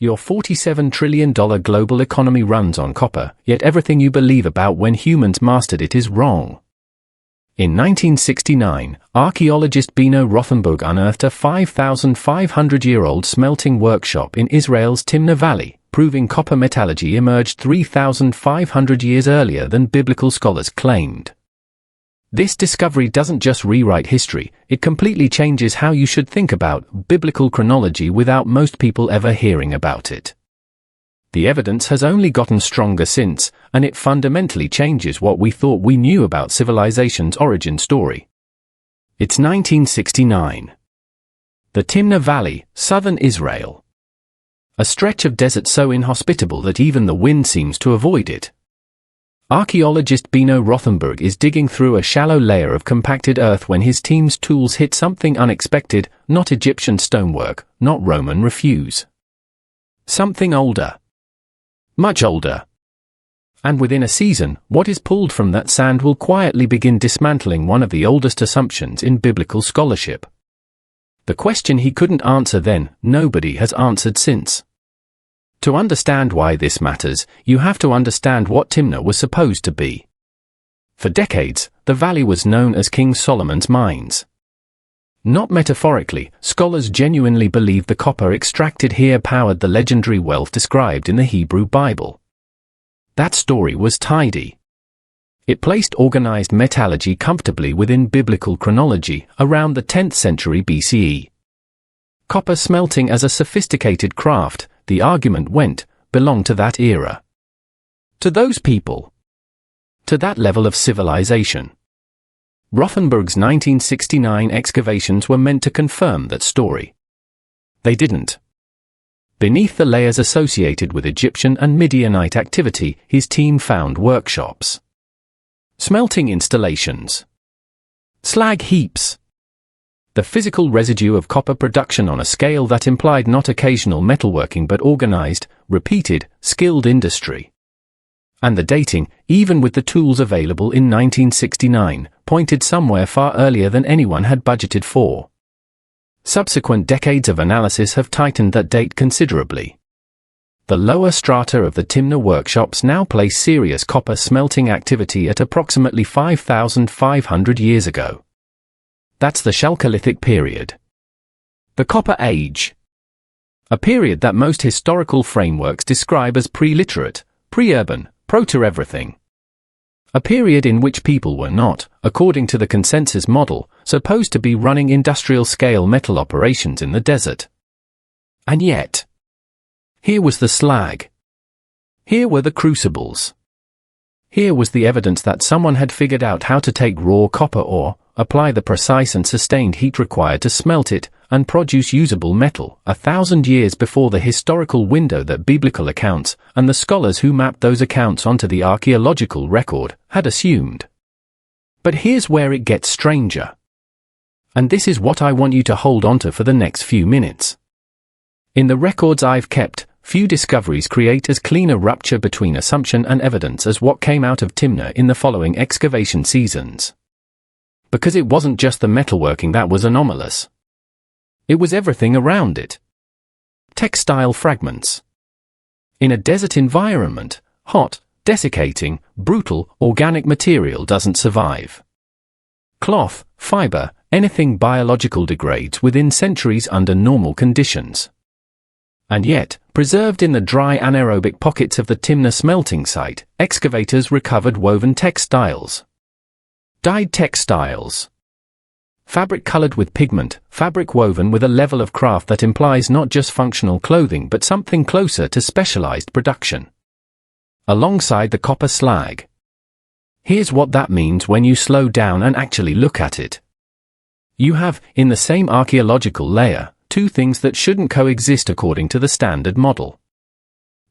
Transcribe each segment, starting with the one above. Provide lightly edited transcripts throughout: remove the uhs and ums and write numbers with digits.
Your $47 trillion global economy runs on copper, yet everything you believe about when humans mastered it is wrong. In 1969, archaeologist Beno Rothenberg unearthed a 5,500-year-old smelting workshop in Israel's Timna Valley, proving copper metallurgy emerged 3,500 years earlier than biblical scholars claimed. This discovery doesn't just rewrite history, it completely changes how you should think about biblical chronology without most people ever hearing about it. The evidence has only gotten stronger since, and it fundamentally changes what we thought we knew about civilization's origin story. It's 1969. The Timna Valley, southern Israel. A stretch of desert so inhospitable that even the wind seems to avoid it. Archaeologist Beno Rothenberg is digging through a shallow layer of compacted earth when his team's tools hit something unexpected, not Egyptian stonework, not Roman refuse. Something older. Much older. And within a season, what is pulled from that sand will quietly begin dismantling one of the oldest assumptions in biblical scholarship. The question he couldn't answer then, nobody has answered since. To understand why this matters, you have to understand what Timna was supposed to be. For decades, the valley was known as King Solomon's mines. Not metaphorically, scholars genuinely believe the copper extracted here powered the legendary wealth described in the Hebrew Bible. That story was tidy. It placed organized metallurgy comfortably within biblical chronology, around the 10th century BCE. Copper smelting as a sophisticated craft, the argument went, belonged to that era. To those people. To that level of civilization. Rothenberg's 1969 excavations were meant to confirm that story. They didn't. Beneath the layers associated with Egyptian and Midianite activity, his team found workshops. Smelting installations. Slag heaps. The physical residue of copper production on a scale that implied not occasional metalworking but organized, repeated, skilled industry. And the dating, even with the tools available in 1969, pointed somewhere far earlier than anyone had budgeted for. Subsequent decades of analysis have tightened that date considerably. The lower strata of the Timna workshops now place serious copper smelting activity at approximately 5,500 years ago. That's the Chalcolithic period. The Copper Age. A period that most historical frameworks describe as pre-literate, pre-urban, proto-everything. A period in which people were not, according to the consensus model, supposed to be running industrial-scale metal operations in the desert. And yet, here was the slag. Here were the crucibles. Here was the evidence that someone had figured out how to take raw copper ore, apply the precise and sustained heat required to smelt it, and produce usable metal, 1,000 years before the historical window that biblical accounts, and the scholars who mapped those accounts onto the archaeological record, had assumed. But here's where it gets stranger. And this is what I want you to hold onto for the next few minutes. In the records I've kept, few discoveries create as clean a rupture between assumption and evidence as what came out of Timna in the following excavation seasons. Because it wasn't just the metalworking that was anomalous. It was everything around it. Textile fragments. In a desert environment, hot, desiccating, brutal, organic material doesn't survive. Cloth, fiber, anything biological degrades within centuries under normal conditions. And yet, preserved in the dry anaerobic pockets of the Timna smelting site, excavators recovered woven textiles. Dyed textiles. Fabric colored with pigment, fabric woven with a level of craft that implies not just functional clothing but something closer to specialized production. Alongside the copper slag. Here's what that means when you slow down and actually look at it. You have, in the same archaeological layer, two things that shouldn't coexist according to the standard model.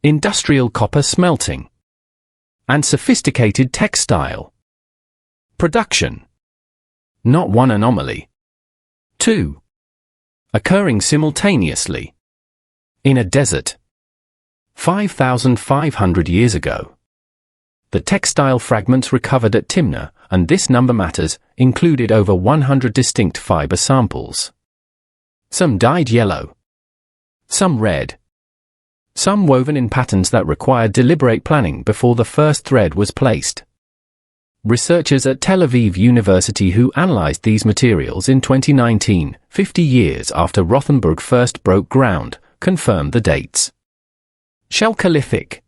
Industrial copper smelting. And sophisticated textile production. Not one anomaly. Two. Occurring simultaneously. In a desert. 5,500 years ago. The textile fragments recovered at Timna, and this number matters, included over 100 distinct fiber samples. Some dyed yellow. Some red. some woven in patterns that required deliberate planning before the first thread was placed. Researchers at Tel Aviv University who analyzed these materials in 2019, 50 years after Rothenberg first broke ground, confirmed the dates. Chalcolithic.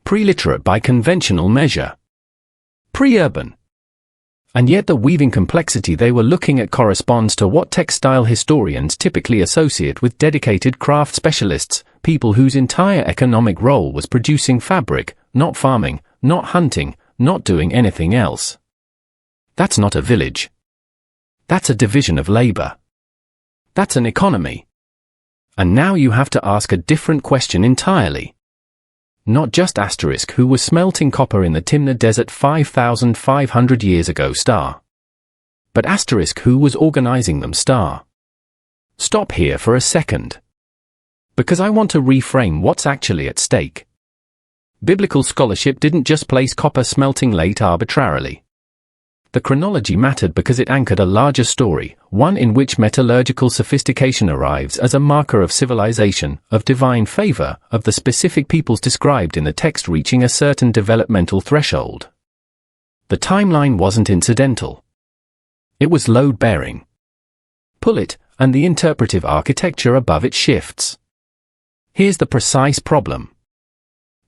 Pre-literate by conventional measure. Pre-urban. And yet the weaving complexity they were looking at corresponds to what textile historians typically associate with dedicated craft specialists, people whose entire economic role was producing fabric, not farming, not hunting, not doing anything else. That's not a village. That's a division of labor. That's an economy. And now you have to ask a different question entirely. Not just asterisk who was smelting copper in the Timna Desert 5,500 years ago star. But asterisk who was organizing them star. Stop here for a second. Because I want to reframe what's actually at stake. Biblical scholarship didn't just place copper smelting late arbitrarily. The chronology mattered because it anchored a larger story, one in which metallurgical sophistication arrives as a marker of civilization, of divine favor, of the specific peoples described in the text reaching a certain developmental threshold. The timeline wasn't incidental. It was load-bearing. Pull it, and the interpretive architecture above it shifts. Here's the precise problem.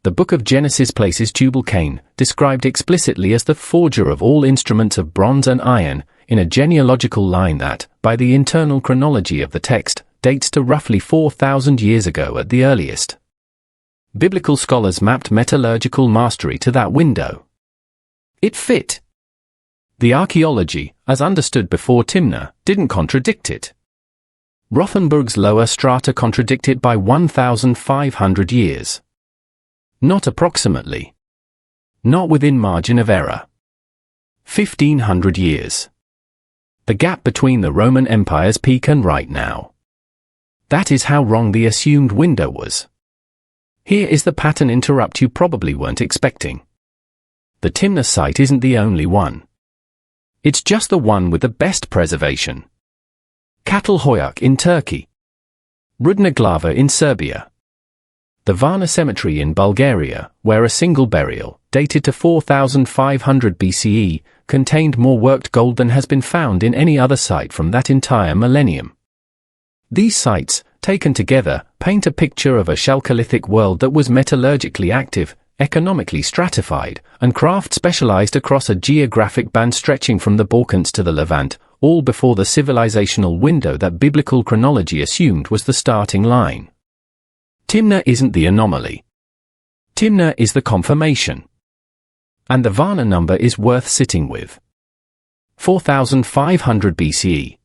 The Book of Genesis places Tubal-cain, described explicitly as the forger of all instruments of bronze and iron, in a genealogical line that, by the internal chronology of the text, dates to roughly 4,000 years ago at the earliest. Biblical scholars mapped metallurgical mastery to that window. It fit. The archaeology, as understood before Timna, didn't contradict it. Rothenberg's lower strata contradict it by 1,500 years. Not approximately. Not within margin of error. 1,500 years. The gap between the Roman Empire's peak and right now. That is how wrong the assumed window was. Here is the pattern interrupt you probably weren't expecting. The Timna site isn't the only one. It's just the one with the best preservation. Çatalhöyük in Turkey. Rudna Glava in Serbia. The Varna Cemetery in Bulgaria, where a single burial, dated to 4,500 BCE, contained more worked gold than has been found in any other site from that entire millennium. These sites, taken together, paint a picture of a Chalcolithic world that was metallurgically active, economically stratified, and craft specialized across a geographic band stretching from the Balkans to the Levant, all before the civilizational window that biblical chronology assumed was the starting line. Timna isn't the anomaly. Timna is the confirmation. And the Varna number is worth sitting with. 4,500 BCE.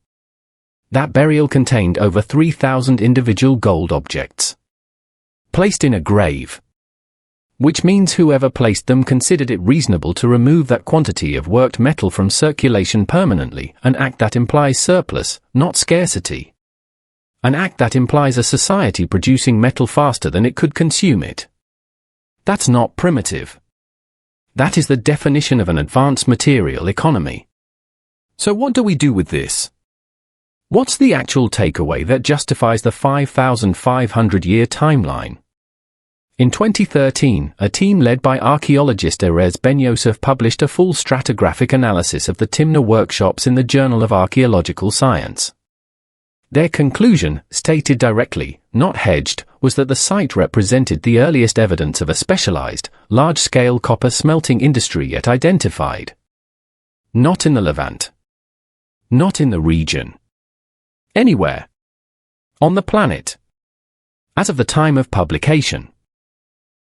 That burial contained over 3,000 individual gold objects. Placed in a grave. Which means whoever placed them considered it reasonable to remove that quantity of worked metal from circulation permanently, an act that implies surplus, not scarcity. An act that implies a society producing metal faster than it could consume it. That's not primitive. That is the definition of an advanced material economy. So what do we do with this? What's the actual takeaway that justifies the 5,500-year timeline? In 2013, a team led by archaeologist Beno published a full stratigraphic analysis of the Timna workshops in the Journal of Archaeological Science. Their conclusion, stated directly, not hedged, was that the site represented the earliest evidence of a specialized, large-scale copper smelting industry yet identified. Not in the Levant. Not in the region. Anywhere. On the planet. As of the time of publication.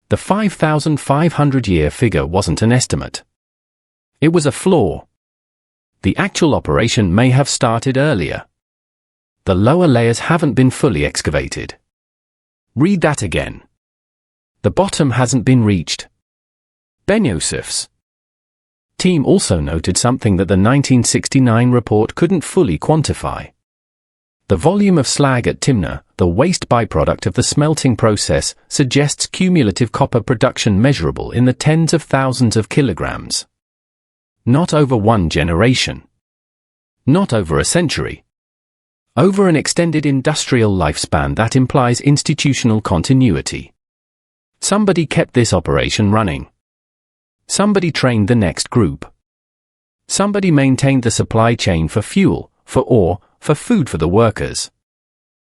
The 5,500-year figure wasn't an estimate. It was a flaw. The actual operation may have started earlier. The lower layers haven't been fully excavated. Read that again. The bottom hasn't been reached. Benos's team also noted something that the 1969 report couldn't fully quantify. The volume of slag at Timna, the waste byproduct of the smelting process, suggests cumulative copper production measurable in the tens of thousands of kilograms. Not over one generation. Not over a century. Over an extended industrial lifespan that implies institutional continuity. Somebody kept this operation running. Somebody trained the next group. Somebody maintained the supply chain for fuel, for ore, for food for the workers.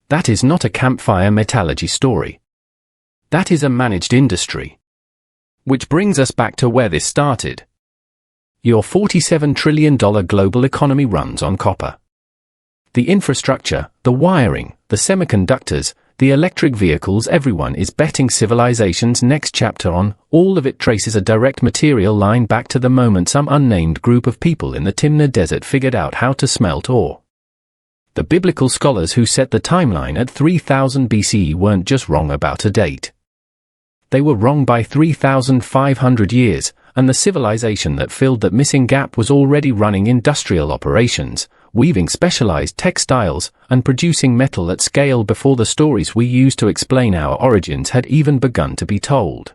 That is not a campfire metallurgy story. That is a managed industry. Which brings us back to where this started. Your $47 trillion global economy runs on copper. The infrastructure, the wiring, the semiconductors, the electric vehicles everyone is betting civilization's next chapter on, all of it traces a direct material line back to the moment some unnamed group of people in the Timna Desert figured out how to smelt ore. The biblical scholars who set the timeline at 3000 BCE weren't just wrong about a date. They were wrong by 3,500 years, and the civilization that filled that missing gap was already running industrial operations, weaving specialized textiles, and producing metal at scale before the stories we use to explain our origins had even begun to be told.